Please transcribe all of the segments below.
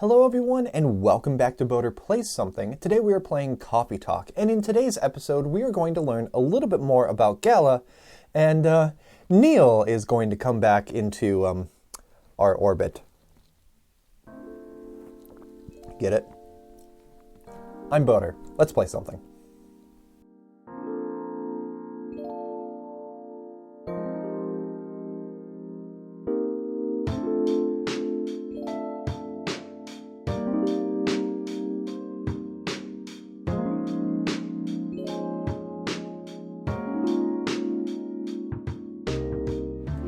Hello everyone and welcome back to Boater Plays Something. Today we are playing Coffee Talk, and in today's episode we are going to learn a little bit more about Gala, and Neil is going to come back into our orbit. Get it? I'm Boater. Let's play something.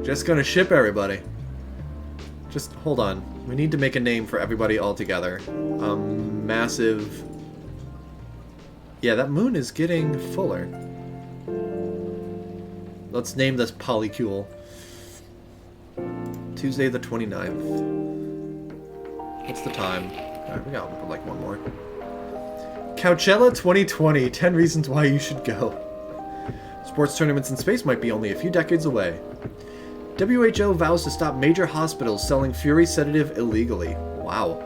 Just gonna ship everybody. Just hold on. We need to make a name for everybody all together. Massive... Yeah, that moon is getting fuller. Let's name this Polycule. Tuesday the 29th. What's the time? Alright, we got like one more. Coachella 2020. 10 reasons why you should go. Sports tournaments in space might be only a few decades away. WHO vows to stop major hospitals selling Fury sedative illegally. Wow.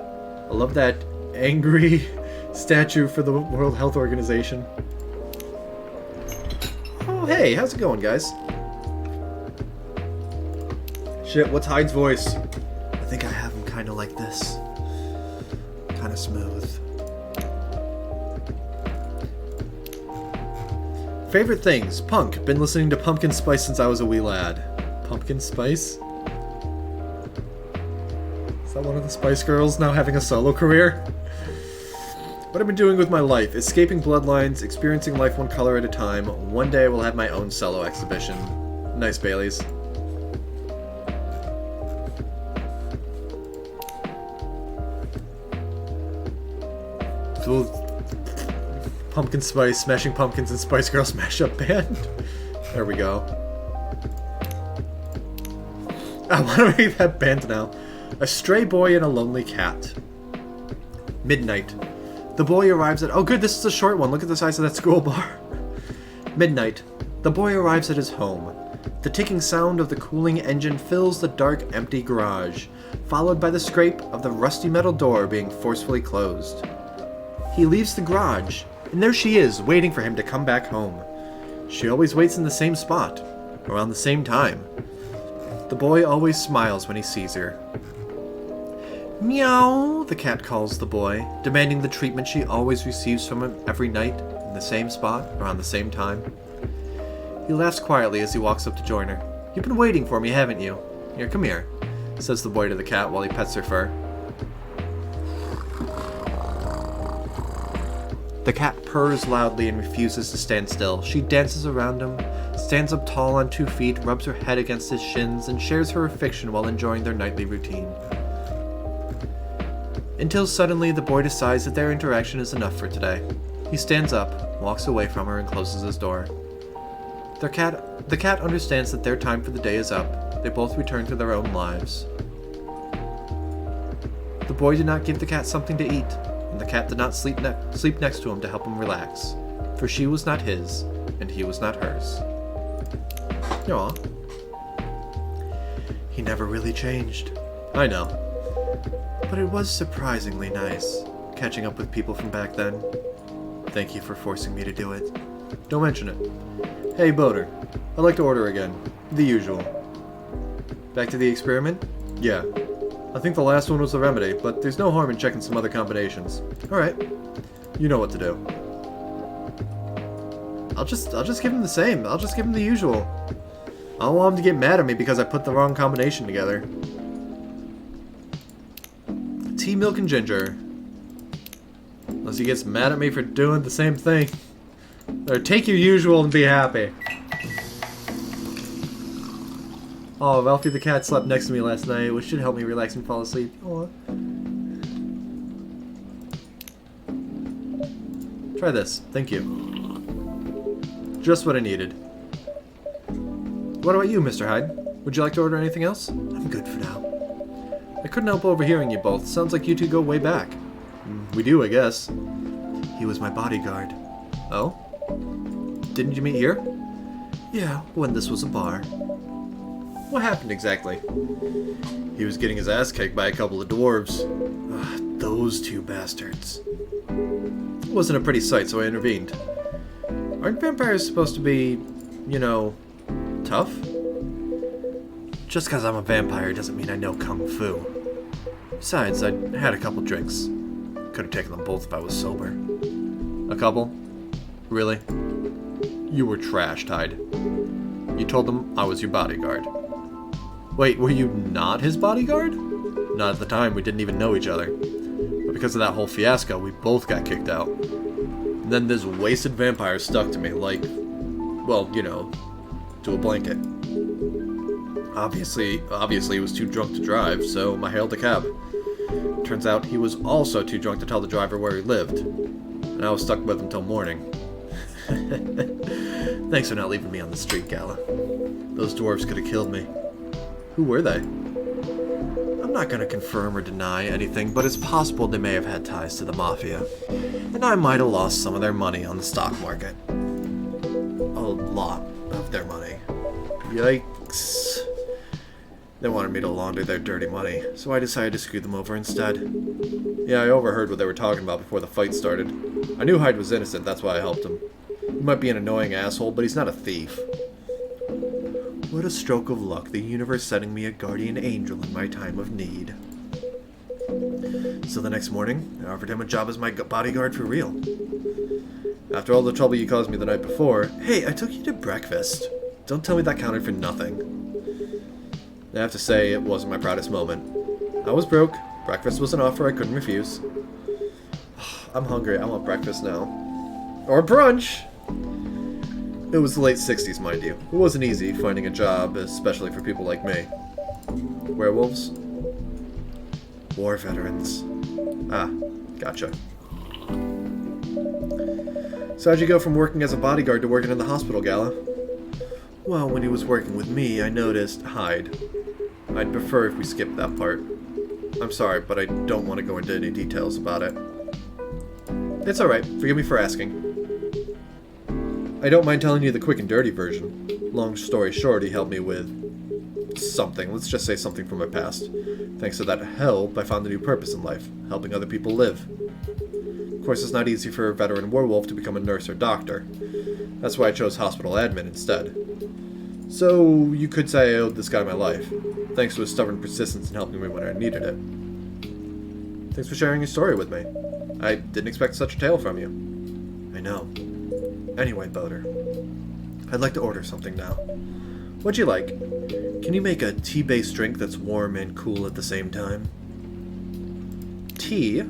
I love that angry statue for the World Health Organization. Oh, hey, how's it going, guys? Shit, what's Hyde's voice? I think I have him kind of like this. Kind of smooth. Favorite things? Punk. Been listening to Pumpkin Spice since I was a wee lad. Pumpkin Spice? Is that one of the Spice Girls now having a solo career? What I've been doing with my life, escaping bloodlines, experiencing life one color at a time. One day I will have my own solo exhibition. Nice Baileys. Pumpkin Spice, Smashing Pumpkins and Spice Girls mashup band. There we go. I want to make that band now. A stray boy and a lonely cat. Midnight. The boy arrives at... Oh good, this is a short one. Look at the size of that school bar. Midnight. The boy arrives at his home. The ticking sound of the cooling engine fills the dark, empty garage, followed by the scrape of the rusty metal door being forcefully closed. He leaves the garage, and there she is, waiting for him to come back home. She always waits in the same spot, around the same time. The boy always smiles when he sees her. Meow, the cat calls the boy, demanding the treatment she always receives from him every night, in the same spot, around the same time. He laughs quietly as he walks up to join her. You've been waiting for me, haven't you? Here, come here, says the boy to the cat while he pets her fur. The cat purrs loudly and refuses to stand still. She dances around him, stands up tall on 2 feet, rubs her head against his shins, and shares her affection while enjoying their nightly routine. Until suddenly the boy decides that their interaction is enough for today. He stands up, walks away from her, and closes his door. The cat understands that their time for the day is up. They both return to their own lives. The boy did not give the cat something to eat, and the cat did not sleep next to him to help him relax, for she was not his, and he was not hers. Aw. He never really changed. I know. But it was surprisingly nice, catching up with people from back then. Thank you for forcing me to do it. Don't mention it. Hey, Boater. I'd like to order again. The usual. Back to the experiment? Yeah. I think the last one was the remedy, but there's no harm in checking some other combinations. Alright. You know what to do. I'll just give him the same. I'll just give him the usual. I don't want him to get mad at me because I put the wrong combination together. Tea, milk, and ginger. Unless he gets mad at me for doing the same thing. Or take your usual and be happy. Oh, Ralphie the cat slept next to me last night, which should help me relax and fall asleep. Aww. Try this. Thank you. Just what I needed. What about you, Mr. Hyde? Would you like to order anything else? I'm good for now. I couldn't help overhearing you both. Sounds like you two go way back. We do, I guess. He was my bodyguard. Oh? Didn't you meet here? Yeah, when this was a bar. What happened exactly? He was getting his ass kicked by a couple of dwarves. Ugh, those two bastards. It wasn't a pretty sight, so I intervened. Aren't vampires supposed to be, you know, tough? Just because I'm a vampire doesn't mean I know kung fu. Besides, I had a couple drinks. Could have taken them both if I was sober. A couple? Really? You were trash-tied. You told them I was your bodyguard. Wait, were you not his bodyguard? Not at the time, we didn't even know each other. But because of that whole fiasco, we both got kicked out. And then this wasted vampire stuck to me like, well, you know, to a blanket. Obviously he was too drunk to drive, so I hailed a cab. Turns out he was also too drunk to tell the driver where he lived. And I was stuck with him till morning. Thanks for not leaving me on the street, Gala. Those dwarves could have killed me. Who were they? I'm not going to confirm or deny anything, but it's possible they may have had ties to the Mafia. And I might have lost some of their money on the stock market. A lot of their money. Yikes. They wanted me to launder their dirty money, so I decided to screw them over instead. Yeah, I overheard what they were talking about before the fight started. I knew Hyde was innocent, that's why I helped him. He might be an annoying asshole, but he's not a thief. What a stroke of luck, the universe sending me a guardian angel in my time of need. So the next morning, I offered him a job as my bodyguard for real. After all the trouble you caused me the night before, hey, I took you to breakfast. Don't tell me that counted for nothing. I have to say, it wasn't my proudest moment. I was broke. Breakfast was an offer I couldn't refuse. I'm hungry. I want breakfast now. Or brunch! It was the late 60s, mind you. It wasn't easy finding a job, especially for people like me. Werewolves? War veterans. Ah, gotcha. So how'd you go from working as a bodyguard to working in the hospital, Gala? Well, when he was working with me, I noticed Hyde. I'd prefer if we skipped that part. I'm sorry, but I don't want to go into any details about it. It's alright. Forgive me for asking. I don't mind telling you the quick and dirty version. Long story short, he helped me with something. Let's just say something from my past. Thanks to that help, I found a new purpose in life. Helping other people live. Of course, it's not easy for a veteran werewolf to become a nurse or doctor. That's why I chose hospital admin instead. So, you could say I owed this guy my life. Thanks to his stubborn persistence in helping me when I needed it. Thanks for sharing your story with me. I didn't expect such a tale from you. I know. Anyway, Boater, I'd like to order something now. What'd you like? Can you make a tea-based drink that's warm and cool at the same time? Tea?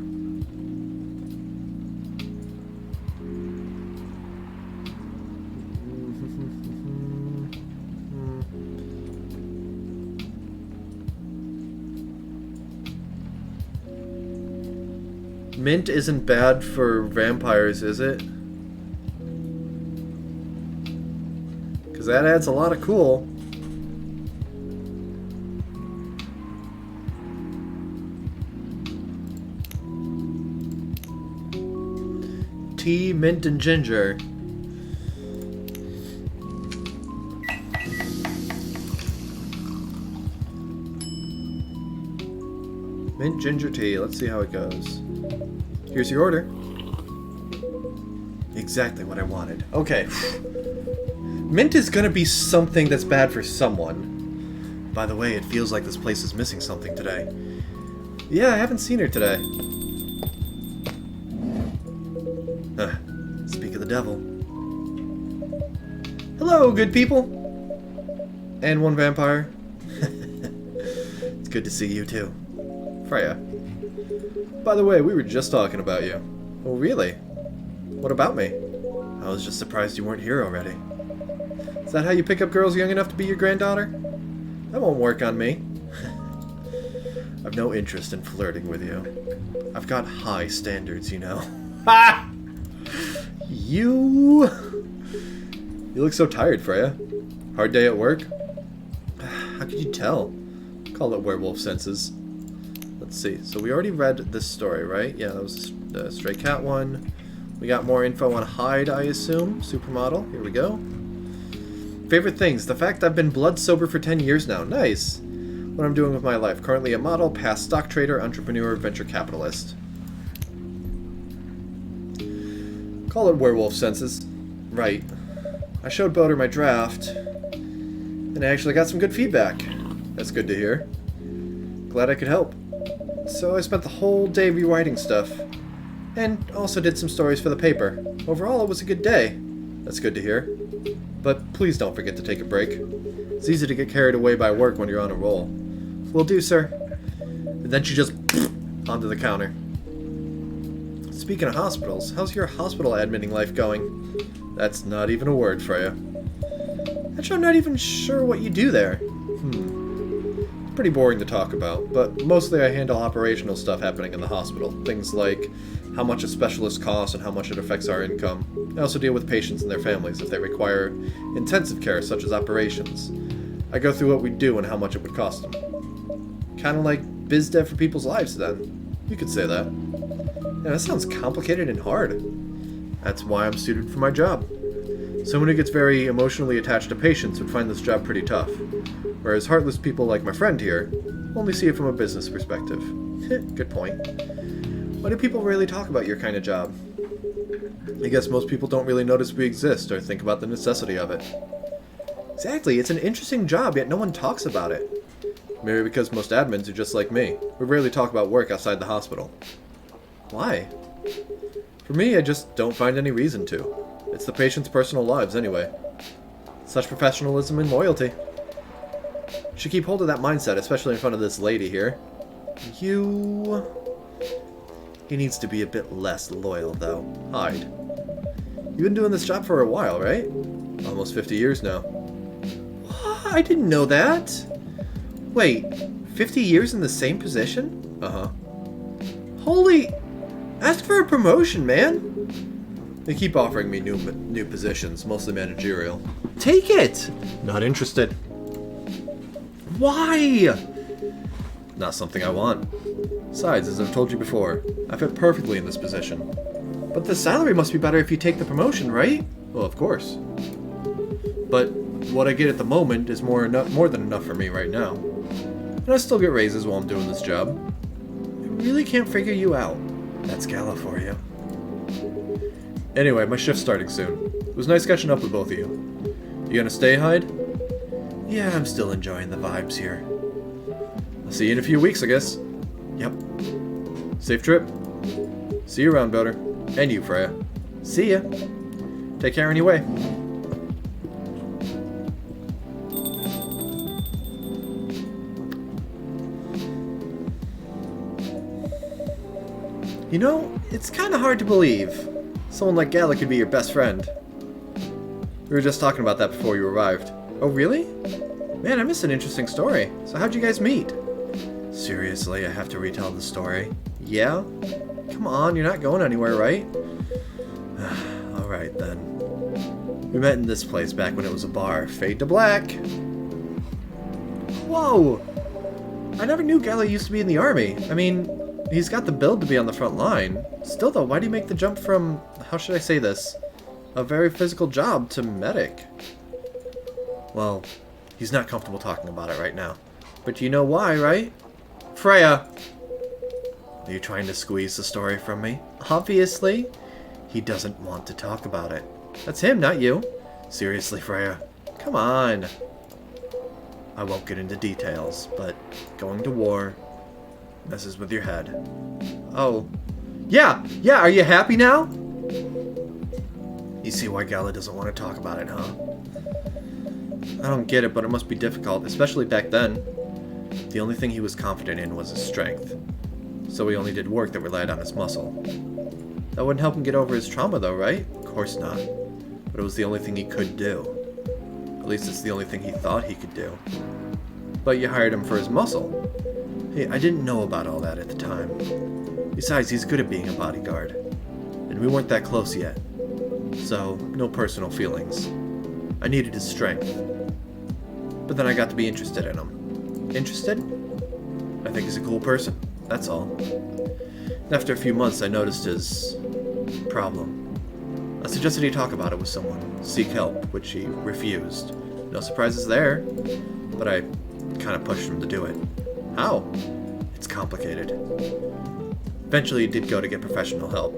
Mint isn't bad for vampires, is it? Because that adds a lot of cool. Tea, mint, and ginger. Mint ginger tea. Let's see how it goes. Here's your order. Exactly what I wanted. Okay. Mint is gonna be something that's bad for someone. By the way, it feels like this place is missing something today. Yeah, I haven't seen her today. Speak of the devil. Hello, good people. And one vampire. It's good to see you too. Freya. By the way, we were just talking about you. Oh, really? What about me? I was just surprised you weren't here already. Is that how you pick up girls young enough to be your granddaughter? That won't work on me. I've no interest in flirting with you. I've got high standards, you know. Ha! You look so tired, Freya. Hard day at work? How could you tell? Call it werewolf senses. Let's see. So we already read this story, right? Yeah, that was the Stray Cat one. We got more info on Hyde, I assume. Supermodel. Here we go. Favorite things. The fact I've been blood sober for 10 years now. Nice. What I'm doing with my life. Currently a model, past stock trader, entrepreneur, venture capitalist. Call it werewolf senses. Right. I showed Boater my draft, and I actually got some good feedback. That's good to hear. Glad I could help. So I spent the whole day rewriting stuff, and also did some stories for the paper. Overall, it was a good day. That's good to hear. But please don't forget to take a break. It's easy to get carried away by work when you're on a roll. Will do, sir. And then she just onto the counter. Speaking of hospitals, how's your hospital admitting life going? That's not even a word, Freya. Actually, I'm not even sure what you do there. It's pretty boring to talk about, but mostly I handle operational stuff happening in the hospital. Things like how much a specialist costs and how much it affects our income. I also deal with patients and their families if they require intensive care, such as operations. I go through what we do and how much it would cost them. Kind of like biz dev for people's lives, then. You could say that. Yeah, that sounds complicated and hard. That's why I'm suited for my job. Someone who gets very emotionally attached to patients would find this job pretty tough, whereas heartless people like my friend here only see it from a business perspective. Good point. Why do people really talk about your kind of job? I guess most people don't really notice we exist or think about the necessity of it. Exactly, it's an interesting job, yet no one talks about it. Maybe because most admins are just like me. We rarely talk about work outside the hospital. Why? For me, I just don't find any reason to. It's the patient's personal lives, anyway. Such professionalism and loyalty. Should keep hold of that mindset, especially in front of this lady here. He needs to be a bit less loyal, though. Hide. You've been doing this job for a while, right? Almost 50 years now. What? I didn't know that! Wait, 50 years in the same position? Uh-huh. Holy... Ask for a promotion, man! They keep offering me new positions, mostly managerial. Take it! Not interested. Why? Not something I want. Besides, as I've told you before, I fit perfectly in this position. But the salary must be better if you take the promotion, right? Well, of course. But what I get at the moment is more than enough for me right now. And I still get raises while I'm doing this job. I really can't figure you out. That's Gala for you. Anyway, my shift's starting soon. It was nice catching up with both of you. You gonna stay, Hyde? Yeah, I'm still enjoying the vibes here. I'll see you in a few weeks, I guess. Yep. Safe trip. See you around, Boater. And you, Freya. See ya. Take care anyway. You know, it's kind of hard to believe someone like Gala could be your best friend. We were just talking about that before you arrived. Oh, really? Man, I missed an interesting story. So how'd you guys meet? Seriously, I have to retell the story. Yeah? Come on, you're not going anywhere, right? Alright then. We met in this place back when it was a bar. Fade to black. Whoa! I never knew Gala used to be in the army. I mean, he's got the build to be on the front line. Still though, why do you make the jump from, how should I say this, a very physical job to medic? Well, he's not comfortable talking about it right now. But you know why, right? Freya! Are you trying to squeeze the story from me? Obviously. He doesn't want to talk about it. That's him, not you. Seriously, Freya. Come on. I won't get into details, but going to war messes with your head. Oh. Yeah, are you happy now? You see why Gala doesn't want to talk about it, huh? I don't get it, but it must be difficult, especially back then. The only thing he was confident in was his strength. So he only did work that relied on his muscle. That wouldn't help him get over his trauma though, right? Of course not. But it was the only thing he could do. At least it's the only thing he thought he could do. But you hired him for his muscle. Hey, I didn't know about all that at the time. Besides, he's good at being a bodyguard. And we weren't that close yet. So, no personal feelings. I needed his strength. But then I got to be interested in him. Interested? I think he's a cool person. That's all. And after a few months, I noticed his problem. I suggested he talk about it with someone, seek help, which he refused. No surprises there. But I kind of pushed him to do it. How? It's complicated. Eventually he did go to get professional help.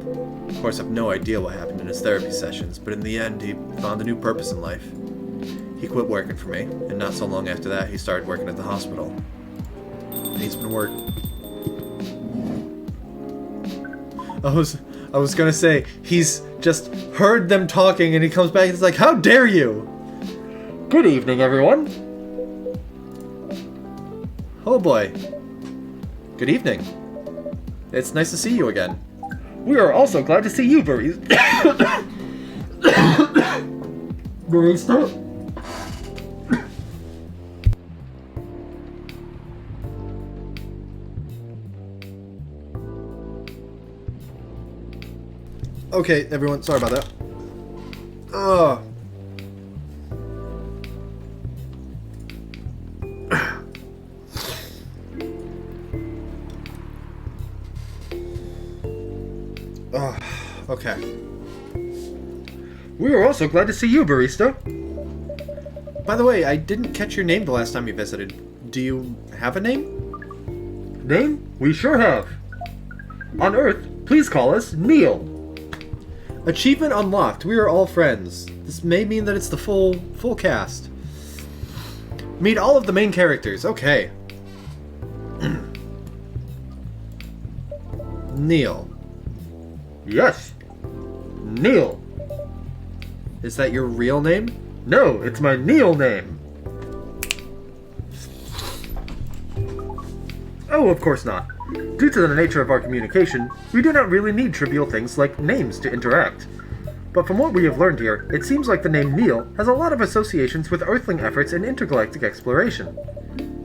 Of course, I have no idea what happened in his therapy sessions, but in the end, he found a new purpose in life. He quit working for me, and not so long after that, he started working at the hospital. And he's been I was gonna say, he's just heard them talking, and he comes back and he's like, "How dare you!" Good evening, everyone. Oh boy. Good evening. It's nice to see you again. We are also glad to see you, Barista. Barista? Okay, everyone, sorry about that. Ugh. Okay. We are also glad to see you, Barista. By the way, I didn't catch your name the last time you visited. Do you have a name? Name? We sure have. On Earth, please call us Neil. Achievement unlocked. We are all friends. This may mean that it's the full cast. Meet all of the main characters. Okay. Neil. Yes. Neil. Is that your real name? No, it's my Neil name. Oh, of course not. Due to the nature of our communication, we do not really need trivial things like names to interact. But from what we have learned here, it seems like the name Neil has a lot of associations with Earthling efforts in intergalactic exploration.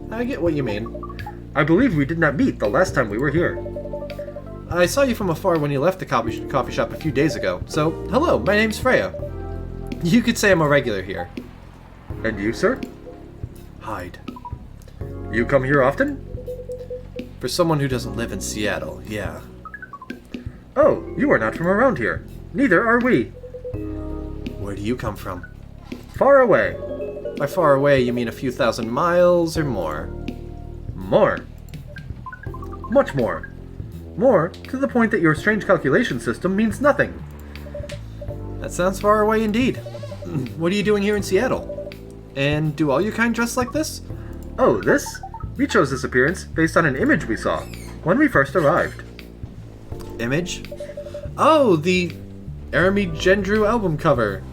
I get what you mean. I believe we did not meet the last time we were here. I saw you from afar when you left the coffee shop a few days ago. So, hello, my name's Freya. You could say I'm a regular here. And you, sir? Hyde. You come here often? For someone who doesn't live in Seattle, yeah. Oh, you are not from around here. Neither are we. Where do you come from? Far away. By far away, you mean a few thousand miles or more? More. Much more. More, to the point that your strange calculation system means nothing. That sounds far away indeed. What are you doing here in Seattle? And do all your kind dress like this? Oh, this? We chose this appearance based on an image we saw when we first arrived. Image? Oh, the Arami Gendru album cover.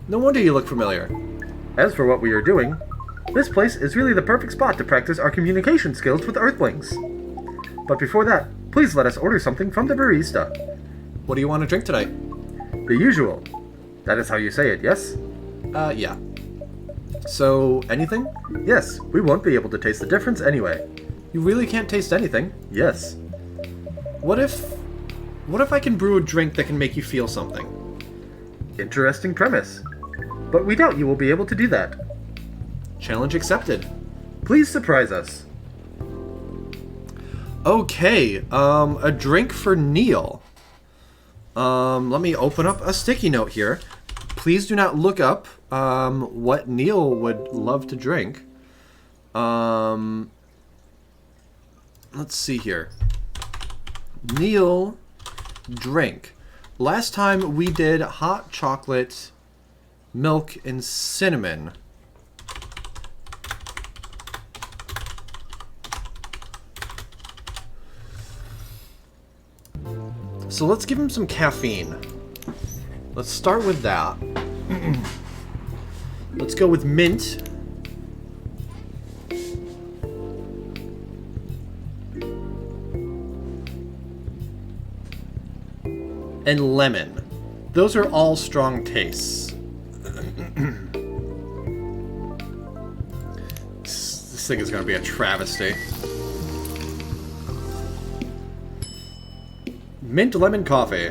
No wonder you look familiar. As for what we are doing, this place is really the perfect spot to practice our communication skills with Earthlings. But before that, please let us order something from the barista. What do you want to drink tonight? The usual. That is how you say it, yes? Yeah. So, anything? Yes, we won't be able to taste the difference anyway. You really can't taste anything? Yes. What if I can brew a drink that can make you feel something? Interesting premise. But we doubt you will be able to do that. Challenge accepted. Please surprise us. Okay, a drink for Neil. Let me open up a sticky note here. Please do not look up, what Neil would love to drink. Let's see here. Neil, drink. Last time we did hot chocolate, milk, and cinnamon. So let's give him some caffeine. Let's start with that. Let's go with mint. And lemon. Those are all strong tastes. This thing is going to be a travesty. Mint lemon coffee.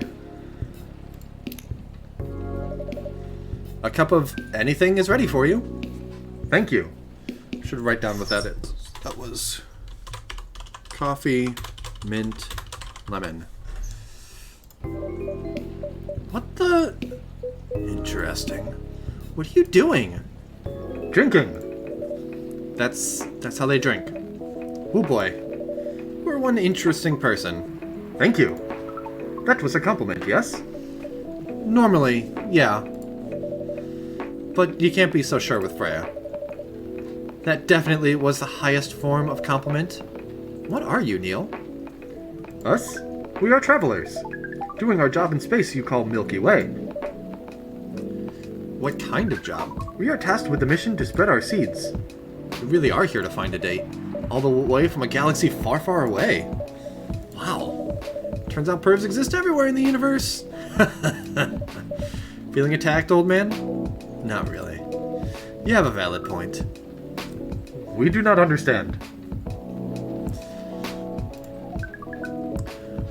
A cup of anything is ready for you. Thank you. Should write down what that is. That was coffee, mint, lemon. What the? Interesting. What are you doing? Drinking. That's how they drink. Oh boy. You're one interesting person. Thank you. That was a compliment, yes? Normally, yeah. But you can't be so sure with Freya. That definitely was the highest form of compliment. What are you, Neil? Us? We are travelers. Doing our job in space you call Milky Way. What kind of job? We are tasked with the mission to spread our seeds. We really are here to find a date. All the way from a galaxy far, far away. Wow. Turns out pervs exist everywhere in the universe. Feeling attacked, old man? Not really. You have a valid point. We do not understand.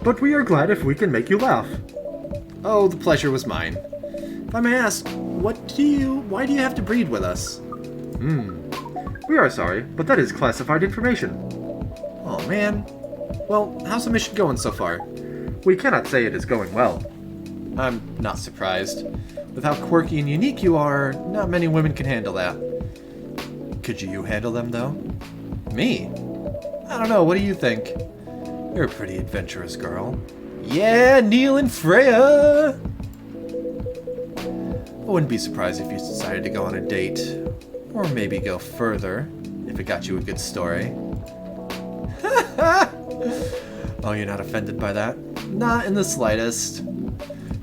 But we are glad if we can make you laugh. Oh, the pleasure was mine. If I may ask, why do you have to breed with us? We are sorry, but that is classified information. Oh man. Well, how's the mission going so far? We cannot say it is going well. I'm not surprised. With how quirky and unique you are, not many women can handle that. Could you handle them, though? Me? I don't know, what do you think? You're a pretty adventurous girl. Yeah, Neil and Freya! I wouldn't be surprised if you decided to go on a date. Or maybe go further, if it got you a good story. Oh, you're not offended by that? Not in the slightest.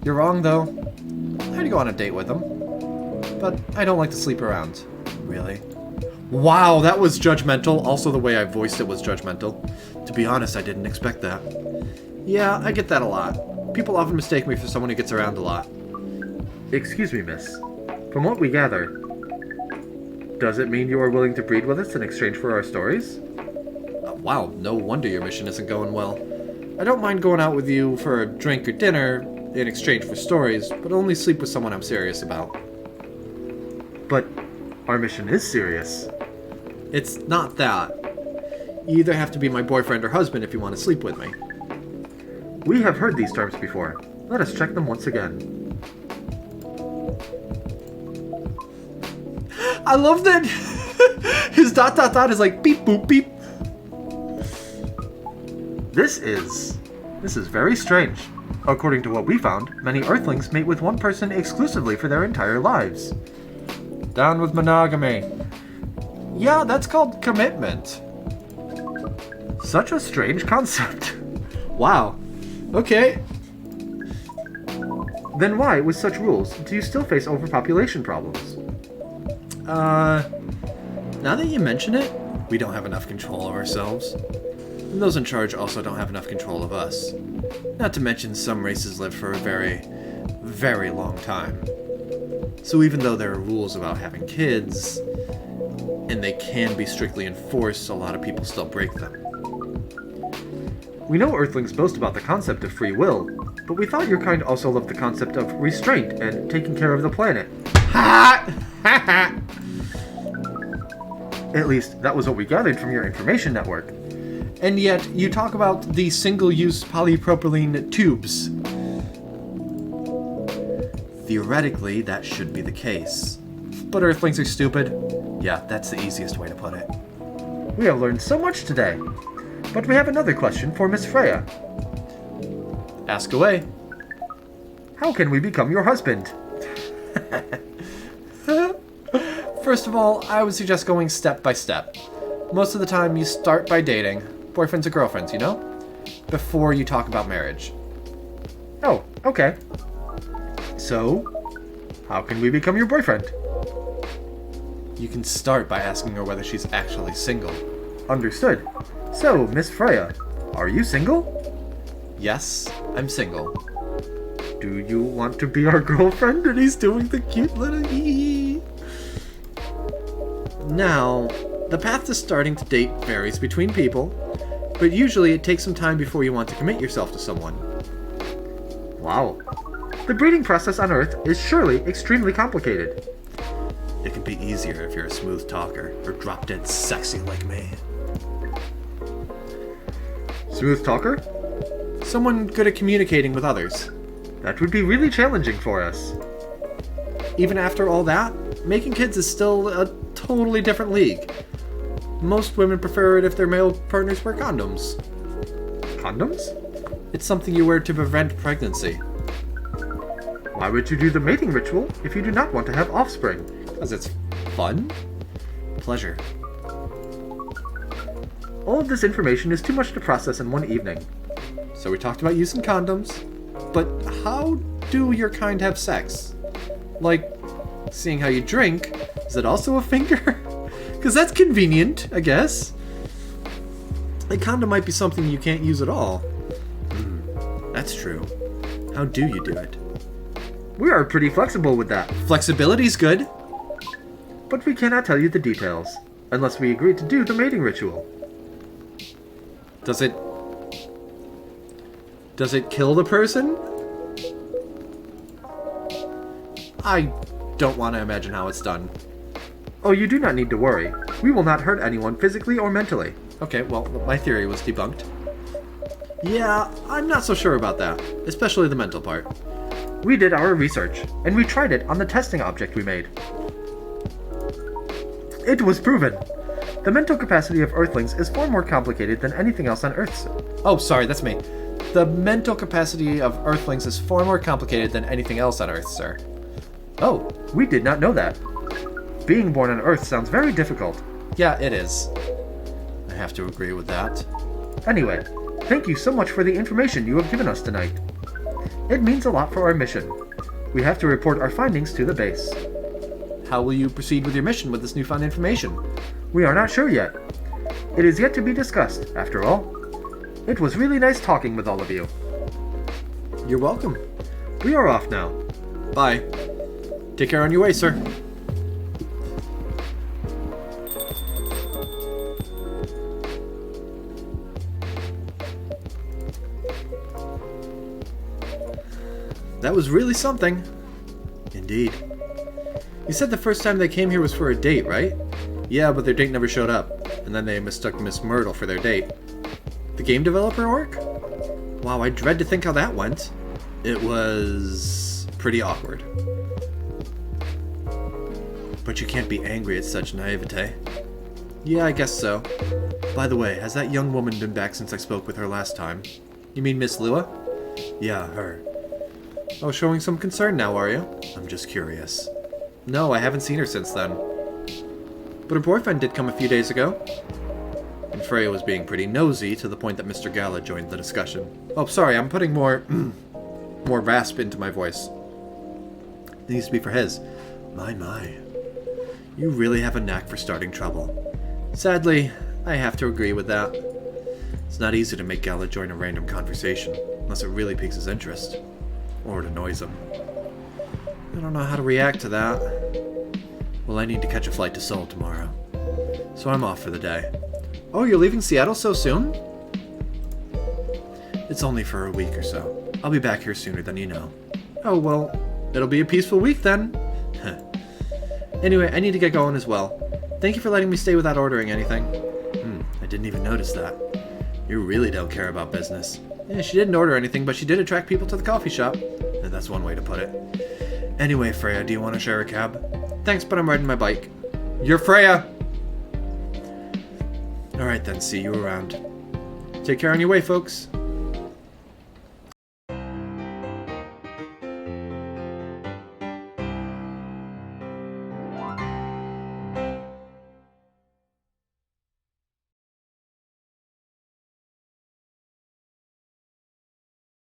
You're wrong, though. I'd go on a date with them. But I don't like to sleep around. Really? Wow, that was judgmental. Also, the way I voiced it was judgmental. To be honest, I didn't expect that. Yeah, I get that a lot. People often mistake me for someone who gets around a lot. Excuse me, miss. From what we gather, does it mean you are willing to breed with us in exchange for our stories? Wow, no wonder your mission isn't going well. I don't mind going out with you for a drink or dinner in exchange for stories, but only sleep with someone I'm serious about. But our mission is serious. It's not that. You either have to be my boyfriend or husband if you want to sleep with me. We have heard these terms before. Let us check them once again. I love that his ... is like beep boop beep. This is very strange. According to what we found, many Earthlings mate with one person exclusively for their entire lives. Down with monogamy. Yeah, that's called commitment. Such a strange concept. Wow. Okay. Then why, with such rules, do you still face overpopulation problems? Now that you mention it, we don't have enough control of ourselves. And those in charge also don't have enough control of us. Not to mention some races live for a very, very long time. So even though there are rules about having kids, and they can be strictly enforced, a lot of people still break them. We know Earthlings boast about the concept of free will, but we thought your kind also loved the concept of restraint and taking care of the planet. Ha! Ha ha! At least, that was what we gathered from your information network. And yet, you talk about the single-use polypropylene tubes. Theoretically, that should be the case. But Earthlings are stupid. Yeah, that's the easiest way to put it. We have learned so much today. But we have another question for Miss Freya. Ask away. How can we become your husband? First of all, I would suggest going step by step. Most of the time, you start by dating, boyfriends or girlfriends, you know? Before you talk about marriage. Oh, okay. So, how can we become your boyfriend? You can start by asking her whether she's actually single. Understood. So, Miss Freya, are you single? Yes, I'm single. Do you want to be our girlfriend? And he's doing the cute little ee. Now, the path to starting to date varies between people, but usually it takes some time before you want to commit yourself to someone. Wow. The breeding process on Earth is surely extremely complicated. It can be easier if you're a smooth talker or drop dead sexy like me. Smooth talker? Someone good at communicating with others. That would be really challenging for us. even after all that, making kids is still a totally different league. Most women prefer it if their male partners wear condoms. Condoms? It's something you wear to prevent pregnancy. Why would you do the mating ritual if you do not want to have offspring? Because it's fun? Pleasure. All of this information is too much to process in one evening. So we talked about using condoms, but how do your kind have sex? Like, seeing how you drink, is it also a finger? Because that's convenient, I guess. A condom might be something you can't use at all. That's true. How do you do it? We are pretty flexible with that, Flexibility's good. but we cannot tell you the details, unless we agree to do the mating ritual. Does it kill the person? I don't want to imagine how it's done. Oh, you do not need to worry. We will not hurt anyone physically or mentally. Okay, well, my theory was debunked. Yeah, I'm not so sure about that, especially the mental part. We did our research, and we tried it on the testing object we made. It was proven. The mental capacity of Earthlings is far more complicated than anything else on Earth. Oh, sorry, that's me. The mental capacity of Earthlings is far more complicated than anything else on Earth, sir. Oh, we did not know that. Being born on Earth sounds very difficult. Yeah, it is. I have to agree with that. Anyway, thank you so much for the information you have given us tonight. It means a lot for our mission. We have to report our findings to the base. How will you proceed with your mission with this newfound information? We are not sure yet. It is yet to be discussed, after all. It was really nice talking with all of you. You're welcome. We are off now. Bye. Take care on your way, sir. That was really something. Indeed. You said the first time they came here was for a date, right? Yeah, but their date never showed up, and then they mistook Miss Myrtle for their date. The game developer orc? Wow, I dread to think how that went. It was pretty awkward. But you can't be angry at such naivete. Yeah, I guess so. By the way, has that young woman been back since I spoke with her last time? You mean Miss Lua? Yeah, her. Oh, showing some concern now, are you? I'm just curious. No, I haven't seen her since then. But her boyfriend did come a few days ago. And Freya was being pretty nosy to the point that Mr. Gala joined the discussion. Oh, sorry, I'm putting more more rasp into my voice. It needs to be for his. My. You really have a knack for starting trouble. Sadly, I have to agree with that. It's not easy to make Gala join a random conversation, unless it really piques his interest. Or it annoys him. I don't know how to react to that. Well, I need to catch a flight to Seoul tomorrow. So I'm off for the day. Oh, you're leaving Seattle so soon? It's only for a week or so. I'll be back here sooner than you know. Oh, well, it'll be a peaceful week then. Anyway, I need to get going as well. Thank you for letting me stay without ordering anything. I didn't even notice that. You really don't care about business. Yeah, she didn't order anything, but she did attract people to the coffee shop. And that's one way to put it. Anyway, Freya, do you want to share a cab? Thanks, but I'm riding my bike. You're Freya! Alright then, see you around. Take care on your way, folks.